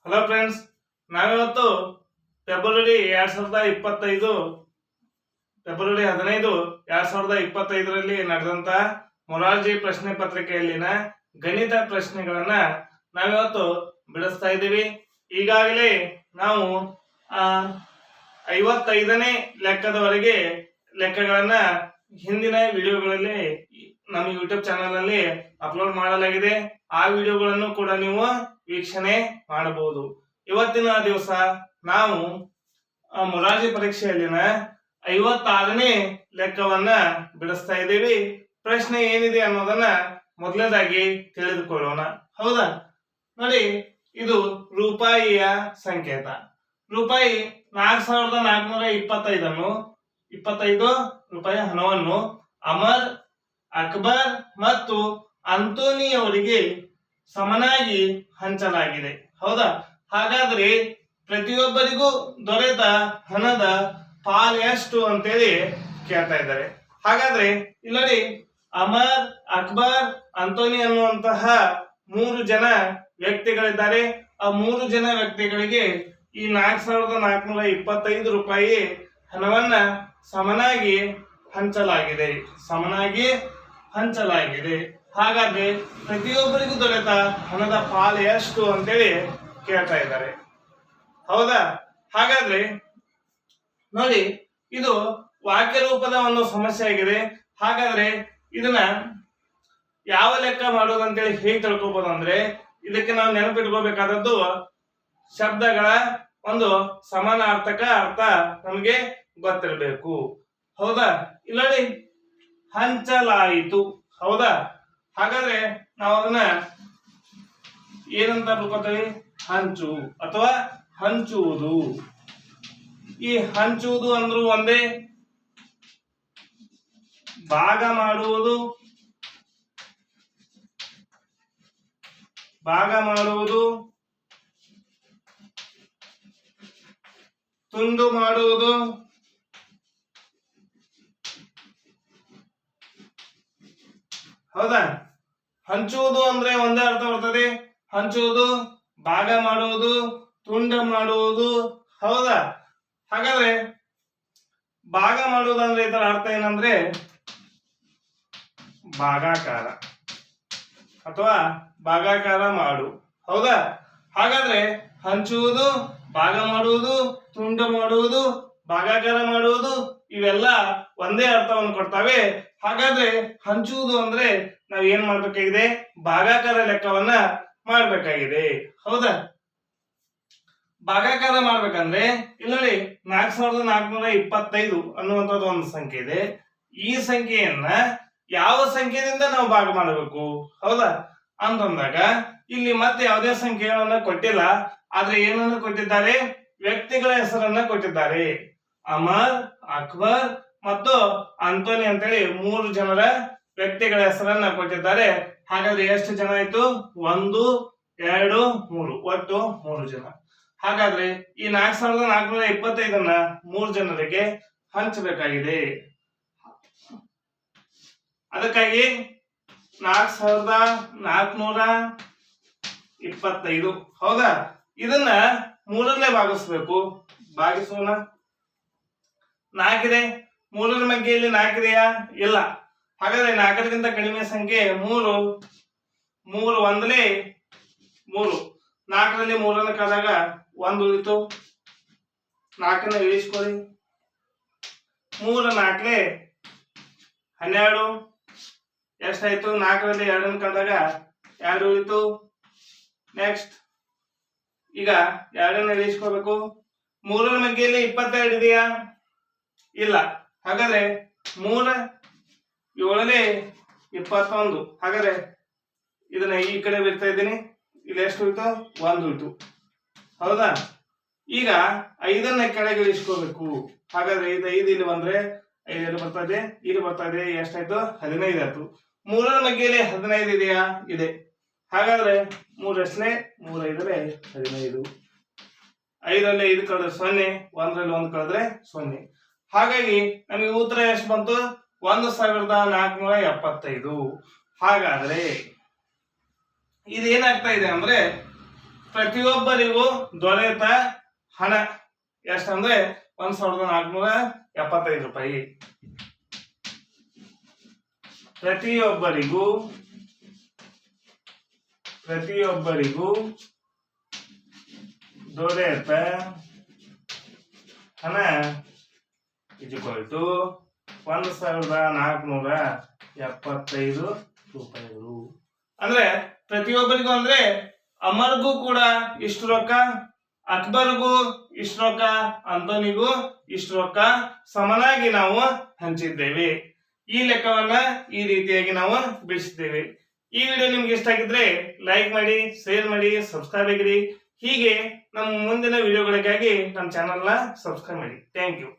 Hello friends, ನಾವಿವತ್ತು February 15 2025ರಲ್ಲಿ ನಡೆದಂತ ಮೊರಾರ್ಜಿ ಪ್ರಶ್ನೆ ಪತ್ರಿಕೆಯಲ್ಲಿನ ಗಣಿತ ಪ್ರಶ್ನೆಗಳನ್ನ ನಾವಿವತ್ತು ಬಿಡಿಸ್ತಾ ಇದ್ದೀವಿ. ಈಗಾಗಲೇ ನಾವು 55ನೇ ಲೆಕ್ಕದವರೆಗೆ ಲೆಕ್ಕಗಳನ್ನ ಹಿಂದಿನ ವಿಡಿಯೋಗಳಲ್ಲಿ ನಮ್ಮ ಯೂಟ್ಯೂಬ್ ಚಾನೆಲ್ ಅಲ್ಲಿ ಅಪ್ಲೋಡ್ ಮಾಡಲಾಗಿದೆ. ಆ ವಿಡಿಯೋಗಳನ್ನು ಕೂಡ ನೀವು ವೀಕ್ಷಣೆ ಮಾಡಬಹುದು. ಇವತ್ತಿನ ದಿವಸ ನಾವು ಮೊರಾರ್ಜಿ ಪರೀಕ್ಷೆಯಲ್ಲಿನ 56ನೇ ಲೆಕ್ಕವನ್ನ ಬಿಡಿಸ್ತಾ ಇದ್ದೀವಿ. ಪ್ರಶ್ನೆ ಏನಿದೆ ಅನ್ನೋದನ್ನ ಮೊದಲನೇದಾಗಿ ತಿಳಿದುಕೊಳ್ಳೋಣ. ಹೌದಾ? ನೋಡಿ, ಇದು ರೂಪಾಯಿಯ ಸಂಕೇತ. ರೂಪಾಯಿ 4425 ರೂಪಾಯಿ ಹಣವನ್ನು ಅಮರ್, ಅಕ್ಬರ್ ಮತ್ತು ಅಂತೋನಿ ಅವರಿಗೆ ಸಮನಾಗಿ ಹಂಚಲಾಗಿದೆ. ಹೌದಾ? ಹಾಗಾದ್ರೆ ಪ್ರತಿಯೊಬ್ಬರಿಗೂ ದೊರೆತ ಹಣದ ಪಾಲು ಎಷ್ಟು ಅಂತೇಳಿ ಕೇಳ್ತಾ ಇದ್ದಾರೆ. ಹಾಗಾದ್ರೆ ಇಲ್ಲಿ ಅಮರ್, ಅಕ್ಬರ್, ಅಂತೋನಿ ಅನ್ನುವಂತಹ 3 ಜನ ವ್ಯಕ್ತಿಗಳಿದ್ದಾರೆ. ಆ 3 ಜನ ವ್ಯಕ್ತಿಗಳಿಗೆ ಈ 4425 ರೂಪಾಯಿ ಹಣವನ್ನ ಸಮನಾಗಿ ಹಂಚಲಾಗಿದೆ. ಹಾಗಾದ್ರೆ ಪ್ರತಿಯೊಬ್ಬರಿಗೂ ದೊರೆತ ಹಣದ ಪಾಲು ಎಷ್ಟು ಅಂತೇಳಿ ಕೇಳ್ತಾ ಇದ್ದಾರೆ. ಹೌದಾ? ಹಾಗಾದ್ರೆ ನೋಡಿ, ಇದು ವಾಕ್ಯ ರೂಪದ ಒಂದು ಸಮಸ್ಯೆ ಆಗಿದೆ. ಹಾಗಾದ್ರೆ ಇದನ್ನ ಯಾವ ಲೆಕ್ಕ ಮಾಡೋದಂತೇಳಿ ಹೇಗೆ ತಿಳ್ಕೊಬಹುದು ಅಂದ್ರೆ, ಇದಕ್ಕೆ ನಾವು ನೆನಪಿಟ್ಕೋಬೇಕಾದದ್ದು ಶಬ್ದಗಳ ಒಂದು ಸಮಾನಾರ್ಥಕ ಅರ್ಥ ನಮಗೆ ಗೊತ್ತಿರಬೇಕು. ಹೌದಾ? ಇಲ್ಲಿ ನೋಡಿ, ಹಂಚಲಾಯಿತು. ಹೌದಾ? ಹಾಗಾದ್ರೆ ನಾವು ಅದನ್ನ ಏನಂತ ತಿಳ್ಕೊತೀವಿ? ಹಂಚು ಅಥವಾ ಹಂಚುವುದು. ಈ ಹಂಚುವುದು ಅಂದ್ರೂ ಒಂದೇ, ಭಾಗ ಮಾಡುವುದು, ತುಂಡು ಮಾಡುವುದು, ಹೌದಾ? ಹಂಚುವುದು ಅಂದ್ರೆ ಒಂದೇ ಅರ್ಥ ಬರ್ತದೆ. ಹಂಚುವುದು, ಭಾಗ ಮಾಡುವುದು, ತುಂಡು ಮಾಡುವುದು. ಹೌದಾ? ಹಾಗಾದ್ರೆ ಭಾಗ ಮಾಡುವುದಂದ್ರೆ ಇದರ ಅರ್ಥ ಏನಂದ್ರೆ ಭಾಗಾಕಾರ ಅಥವಾ ಭಾಗಾಕಾರ ಮಾಡು. ಹೌದಾ? ಹಾಗಾದ್ರೆ ಹಂಚುವುದು, ಭಾಗ ಮಾಡುವುದು, ತುಂಡು ಮಾಡುವುದು, ಭಾಗಾಕಾರ ಮಾಡುವುದು ಇವೆಲ್ಲ ಒಂದೇ ಅರ್ಥವನ್ನು ಕೊಡ್ತವೆ. ಹಾಗಾದ್ರೆ ಹಂಚುವುದು ಅಂದ್ರೆ ನಾವ್ ಏನ್ ಮಾಡ್ಬೇಕಾಗಿದೆ? ಭಾಗಾಕಾರ ಲೆಕ್ಕವನ್ನ ಮಾಡ್ಬೇಕಾಗಿದೆ. ಹೌದಾ? ಭಾಗಾಕಾರ ಮಾಡ್ಬೇಕಂದ್ರೆ ಇಲ್ಲಿ 4425 ಅನ್ನುವಂಥದ್ದು ಒಂದು ಸಂಖ್ಯೆ ಇದೆ. ಈ ಸಂಖ್ಯೆಯನ್ನ ಯಾವ ಸಂಖ್ಯೆಯಿಂದ ನಾವು ಭಾಗ ಮಾಡಬೇಕು? ಹೌದಾ? ಅಂತಂದಾಗ ಇಲ್ಲಿ ಮತ್ತೆ ಯಾವುದೇ ಸಂಖ್ಯೆಗಳನ್ನ ಕೊಟ್ಟಿಲ್ಲ. ಆದ್ರೆ ಏನನ್ನ ಕೊಟ್ಟಿದ್ದಾರೆ? ವ್ಯಕ್ತಿಗಳ ಹೆಸರನ್ನ ಕೊಟ್ಟಿದ್ದಾರೆ. ಅಮರ್, ಅಕ್ಬರ್ ಮತ್ತು ಅಂತೋನಿ ಅಂತೇಳಿ 3 ಜನರ ವ್ಯಕ್ತಿಗಳ ಹೆಸರನ್ನ ಕೊಟ್ಟಿದ್ದಾರೆ. ಹಾಗಾದ್ರೆ ಎಷ್ಟು ಜನ ಆಯ್ತು? 1, 2, 3 ಒಟ್ಟು 3 ಜನ. ಹಾಗಾದ್ರೆ ಈ 4425 3 ಜನರಿಗೆ ಹಂಚಬೇಕಾಗಿದೆ. ಅದಕ್ಕಾಗಿ 4425. ಹೌದಾ? ಇದನ್ನ 3ರಲ್ಲೇ ಭಾಗಿಸ್ಬೇಕು. ಭಾಗಿಸೋಣ. 4 ಇದೆ. 3ರ ಮಧ್ಯೆಯಲ್ಲಿ 4 ಇದೆಯಾ? ಇಲ್ಲ. ಹಾಗಾದ್ರೆ 4ಗಿಂತ ಕಡಿಮೆ ಸಂಖ್ಯೆ 3. 3 ಒಂದಲೇ 3. 4ರಲ್ಲಿ 3ಅನ್ನು ಕಳೆದಾಗ 1 ಉಳಿತು. 4ನ ಇಳಿಸ್ಕೊಳ್ಳಿ. 3 4 12. ಎಷ್ಟಾಯ್ತು? 4ರಲ್ಲಿ 2ಅನ್ನು ಕಳೆದಾಗ 2 ಉಳಿತು. ನೆಕ್ಸ್ಟ್ ಈಗ 2ಅನ್ನು ಇಳಿಸ್ಕೋಬೇಕು. 3ರ ಮಧ್ಯೆಯಲ್ಲಿ 22 ಇದೆಯಾ? ಇಲ್ಲ. ಹಾಗಾದ್ರೆ 3 7ನೇ 21. ಹಾಗಾದ್ರೆ ಇದನ್ನ ಈ ಕಡೆ ಬಿಡ್ತಾ ಇದ್ದೀನಿ. ಇಲ್ಲಿ ಎಷ್ಟು ಉಳಿತು? 1 ಉಳಿತು. ಹೌದಾ? ಈಗ 5ಅನ್ನ ಕೆಳಗೆ ಇಳಿಸ್ಕೋಬೇಕು. ಹಾಗಾದ್ರೆ 5 ಇಲ್ಲಿ ಬಂದ್ರೆ 5 ಎಲ್ಲಿ ಬರ್ತಾ ಇದೆ? ಇಲ್ಲಿ ಬರ್ತಾ ಇದೆ. ಎಷ್ಟಾಯ್ತು? 15 ಆಯ್ತು. 3ರ ಮಧ್ಯೆಯಲ್ಲಿ 15 ಇದೆಯಾ? ಇದೆ. ಹಾಗಾದ್ರೆ 3 ಎಷ್ಟನೇ? 3 5ರಲ್ಲಿ 15. 5ರಲ್ಲಿ 5 ಕಳೆದ್ರೆ 0. 1ರಲ್ಲಿ 1 ಕಳೆದ್ರೆ 0. ಹಾಗಾಗಿ ನಮಗೆ ಉತ್ತರ ಎಷ್ಟು ಬಂತು? 1475. ಹಾಗಾದ್ರೆ ಇದೇನಾಗ್ತಾ ಇದೆ ಅಂದ್ರೆ ಪ್ರತಿಯೊಬ್ಬರಿಗೂ ದೊರೆತ ಹಣ ಎಷ್ಟಂದ್ರೆ 1475 ರೂಪಾಯಿ. ಪ್ರತಿಯೊಬ್ಬರಿಗೂ ದೊರೆತ ಹಣ = 1475 ರೂಪಾಯಿಗಳು. ಅಂದ್ರೆ ಪ್ರತಿಯೊಬ್ಬರಿಗೂ ಅಂದ್ರೆ ಅಮರ್ಗೂ ಕೂಡ ಇಷ್ಟು ರೊಕ್ಕ, ಅಕ್ಬರ್ಗೂ ಇಷ್ಟು ರೊಕ್ಕ, ಅಂತೋನಿಗೂ ಇಷ್ಟು ರೊಕ್ಕ ಸಮನಾಗಿ ನಾವು ಹಂಚಿದ್ದೇವೆ. ಈ ಲೆಕ್ಕವನ್ನ ಈ ರೀತಿಯಾಗಿ ನಾವು ಬಿಡಿಸಿದ್ದೇವೆ. ಈ ವಿಡಿಯೋ ನಿಮ್ಗೆ ಇಷ್ಟ ಆಗಿದ್ರೆ ಲೈಕ್ ಮಾಡಿ, ಶೇರ್ ಮಾಡಿ, ಸಬ್ಸ್ಕ್ರೈಬ್ ಆಗಿರಿ. ಹೀಗೆ ನಮ್ಮ ಮುಂದಿನ ವಿಡಿಯೋಗಳಿಗಾಗಿ ನಮ್ಮ ಚಾನೆಲ್ನ ಸಬ್ಸ್ಕ್ರೈಬ್ ಮಾಡಿ. Thank you.